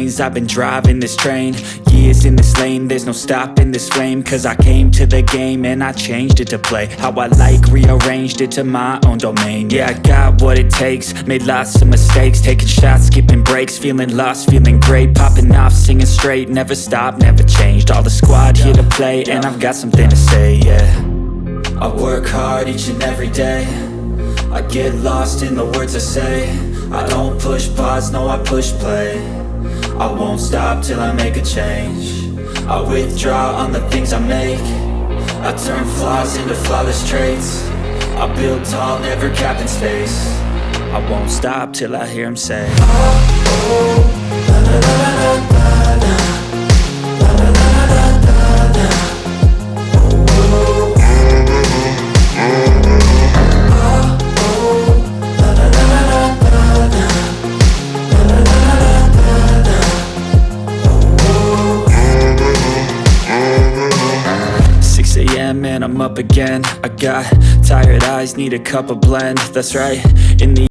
lanes, I've been driving this train. Years in this lane, there's no stopping this flame. Cause I came to the game and I changed it to play how I like, rearranged it to my own domain. Yeah, I got what it takes, made lots of mistakes, taking shots, skipping breaks, feeling lost, feeling great, popping off, singing straight, never stopped, never changed. All the squad here to play, and I've got something to say, yeah. I work hard each and every day, I get lost in the words I say. I don't push pause, no I push play. I won't stop till I make a change. I withdraw on the things I make. I turn flaws into flawless traits. I build tall, never capped in space. I won't stop till I hear him say, oh, oh, la la la la la la. And I'm up again. I got tired eyes, need a cup of blend. That's right, in the